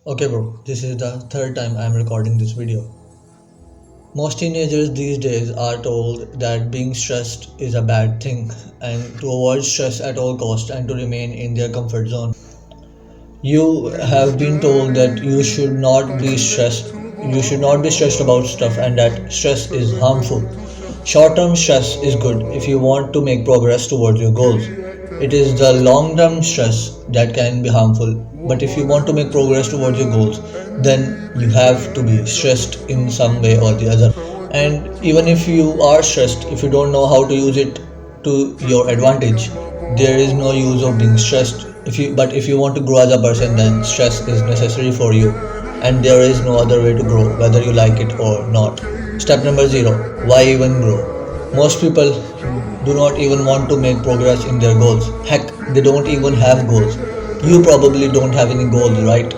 Okay, bro, this is the third time I'm recording this video. Most teenagers these days are told that being stressed is a bad thing and to avoid stress at all costs and to remain in their comfort zone. You have been told that you should not be stressed about stuff and that stress is harmful. Short term stress is good if you want to make progress towards your goals. It is the long term stress that can be harmful. But if you want to make progress towards your goals, then you have to be stressed in some way or the other. And even if you are stressed, if you don't know how to use it to your advantage, there is no use of being stressed. If you want to grow as a person, then stress is necessary for you, and there is no other way to grow, whether you like it or not. Step number zero: why even grow? Most people do not even want to make progress in their goals. Heck, they don't even have goals. You probably don't have any goals, right?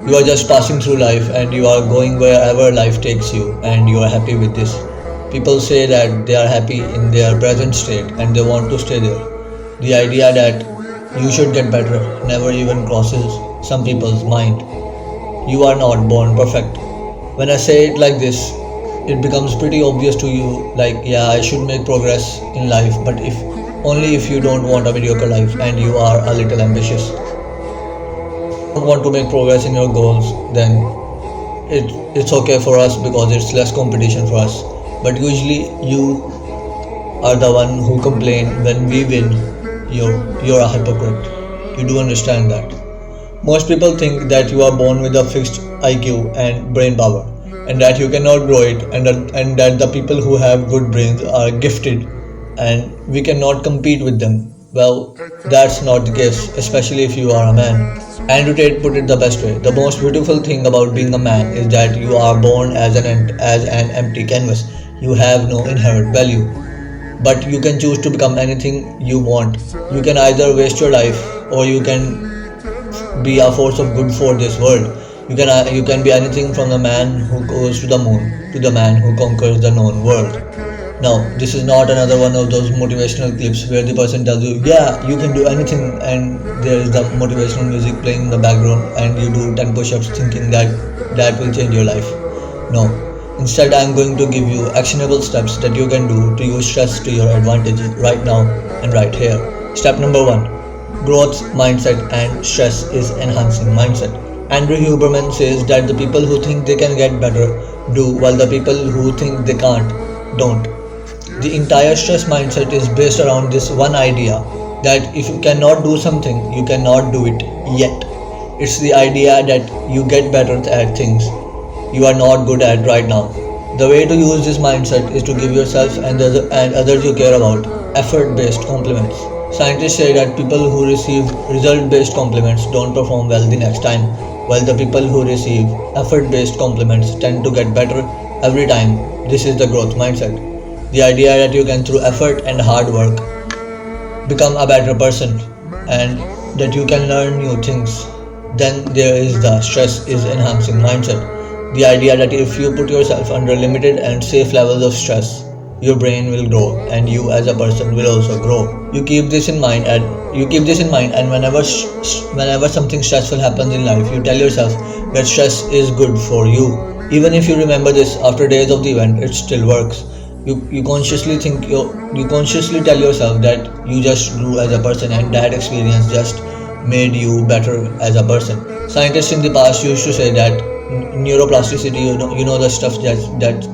You are just passing through life and you are going wherever life takes you, and you are happy with this. People say that they are happy in their present state and they want to stay there. The idea that you should get better never even crosses some people's mind. You are not born perfect. When I say it like this, it becomes pretty obvious to you like, yeah, I should make progress in life, but if you don't want a mediocre life and you are a little ambitious. Don't want to make progress in your goals, then it's okay for us because it's less competition for us. But usually you are the one who complain when we win. You're a hypocrite. You do understand that. Most people think that you are born with a fixed IQ and brain power, and that you cannot grow it, and that the people who have good brains are gifted, and we cannot compete with them. Well, that's not the case, especially if you are a man. Andrew Tate put it the best way: the most beautiful thing about being a man is that you are born as an empty canvas. You have no inherent value, but you can choose to become anything you want. You can either waste your life or you can be a force of good for this world. You can be anything from the man who goes to the moon to the man who conquers the known world. Now, this is not another one of those motivational clips where the person tells you, yeah, you can do anything, and there is the motivational music playing in the background, and you do 10 push ups thinking that that will change your life. No. Instead, I am going to give you actionable steps that you can do to use stress to your advantage right now and right here. Step number one: growth mindset and stress is enhancing mindset. Andrew Huberman says that the people who think they can get better do, while the people who think they can't don't. The entire stress mindset is based around this one idea that if you cannot do something, you cannot do it yet. It's the idea that you get better at things you are not good at right now. The way to use this mindset is to give yourself and others you care about effort based compliments. Scientists say that people who receive result based compliments don't perform well the next time, while the people who receive effort based compliments tend to get better every time. This is the growth mindset. The idea that you can, through effort and hard work, become a better person and that you can learn new things. Then there is the stress is enhancing mindset. The idea that if you put yourself under limited and safe levels of stress, your brain will grow and you as a person will also grow. You keep this in mind, and whenever something stressful happens in life, you tell yourself that stress is good for you. Even if you remember this after days of the event, it still works. You consciously tell yourself that you just grew as a person and that experience just made you better as a person. Scientists in the past used to say that neuroplasticity, the stuff that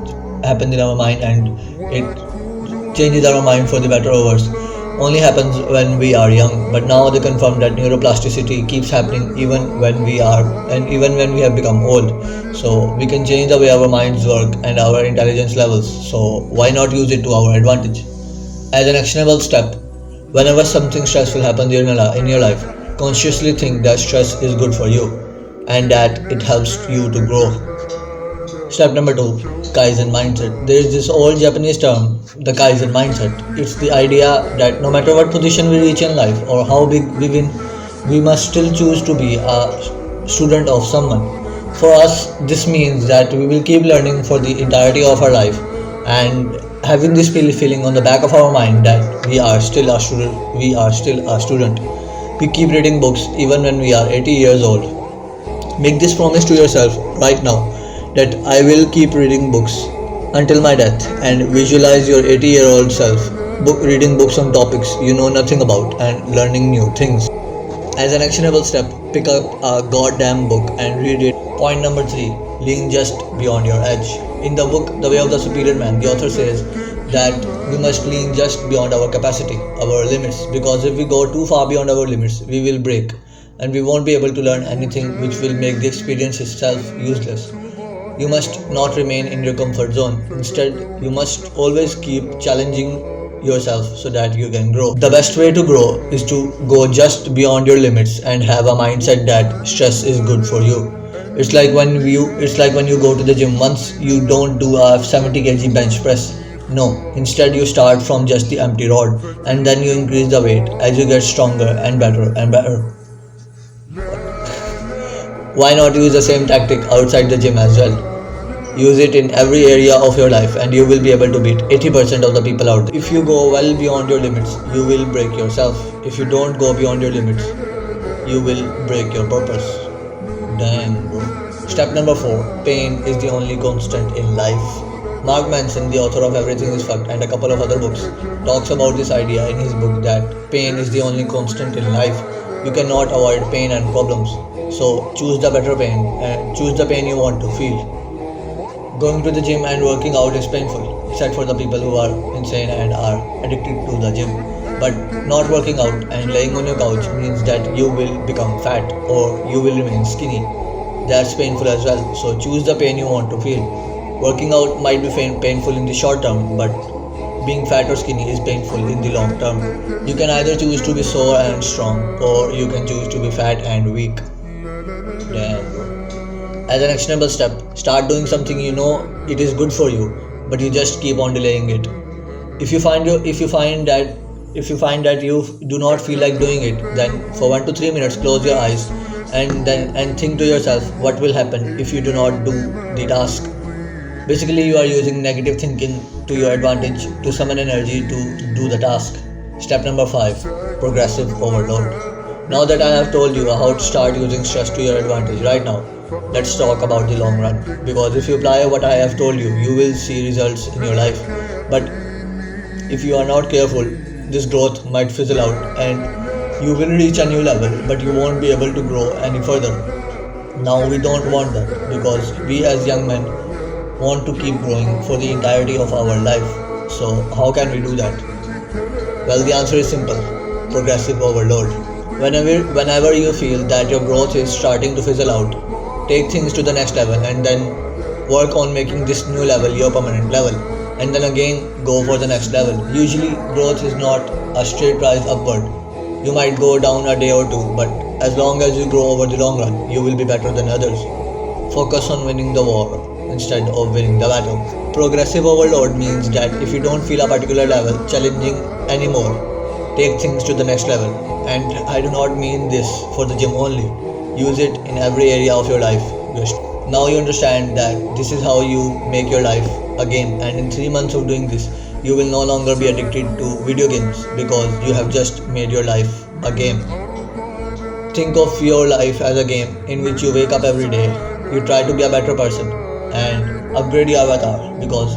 happens in our mind and it changes our mind for the better or worse, only happens when we are young. But now they confirm that neuroplasticity keeps happening even when we have become old. So we can change the way our minds work and our intelligence levels. So why not use it to our advantage? As an actionable step, whenever something stressful happens in your life, consciously think that stress is good for you and that it helps you to grow. Step number two: Kaizen mindset. There is this old Japanese term, the Kaizen mindset. It's the idea that no matter what position we reach in life or how big we win, we must still choose to be a student of someone. For us, this means that we will keep learning for the entirety of our life and having this feeling on the back of our mind that we are still a student. We keep reading books even when we are 80 years old. Make this promise to yourself right now that I will keep reading books until my death, and visualize your 80-year-old self reading books on topics you know nothing about and learning new things. As an actionable step, pick up a goddamn book and read it. Point number 3, lean just beyond your edge. In the book The Way of the Superior Man, the author says that we must lean just beyond our capacity, our limits, because if we go too far beyond our limits, we will break and we won't be able to learn anything, which will make the experience itself useless. You must not remain in your comfort zone. Instead, you must always keep challenging yourself so that you can grow. The best way to grow is to go just beyond your limits and have a mindset that stress is good for you. It's like when you go to the gym. Once you don't do a 70 kg bench press. No, instead you start from just the empty rod and then you increase the weight as you get stronger and better and better. Why not use the same tactic outside the gym as well? Use it in every area of your life and you will be able to beat 80% of the people out there. If you go well beyond your limits, you will break yourself. If you don't go beyond your limits, you will break your purpose. Damn, bro. Step number 4, pain is the only constant in life. Mark Manson, the author of Everything is Fucked and a couple of other books, talks about this idea in his book that pain is the only constant in life. You cannot avoid pain and problems. So choose the better pain and choose the pain you want to feel. Going to the gym and working out is painful, except for the people who are insane and are addicted to the gym. But not working out and laying on your couch means that you will become fat or you will remain skinny. That's painful as well. So choose the pain you want to feel. Working out might be painful in the short term, but being fat or skinny is painful in the long term. You can either choose to be sore and strong, or you can choose to be fat and weak. Damn, bro. As an actionable step, start doing something you know it is good for you, but you just keep on delaying it. If you find that you do not feel like doing it, then for 1 to 3 minutes close your eyes and think to yourself what will happen if you do not do the task. Basically, you are using negative thinking to your advantage to summon energy to do the task. Step number 5, progressive overload. Now that I have told you how to start using stress to your advantage right now, let's talk about the long run. Because if you apply what I have told you, you will see results in your life. But if you are not careful, this growth might fizzle out and you will reach a new level, but you won't be able to grow any further. Now, we don't want that because we as young men want to keep growing for the entirety of our life. So, how can we do that? Well, the answer is simple, progressive overload. Whenever you feel that your growth is starting to fizzle out, take things to the next level and then work on making this new level your permanent level. And then again, go for the next level. Usually, growth is not a straight rise upward. You might go down a day or two, but as long as you grow over the long run, you will be better than others. Focus on winning the war instead of winning the battle. Progressive overload means that if you don't feel a particular level challenging anymore, take things to the next level. And I do not mean this for the gym only. Use it in every area of your life. Now you understand that this is how you make your life a game, and in 3 months of doing this, you will no longer be addicted to video games because you have just made your life a game. Think of your life as a game in which you wake up every day, you try to be a better person and upgrade your avatar, because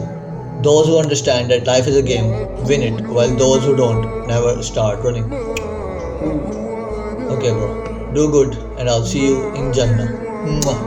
those who understand that life is a game win it, while those who don't never start running. Okay, bro. Do good, and I'll see you in Jannah. Mwah.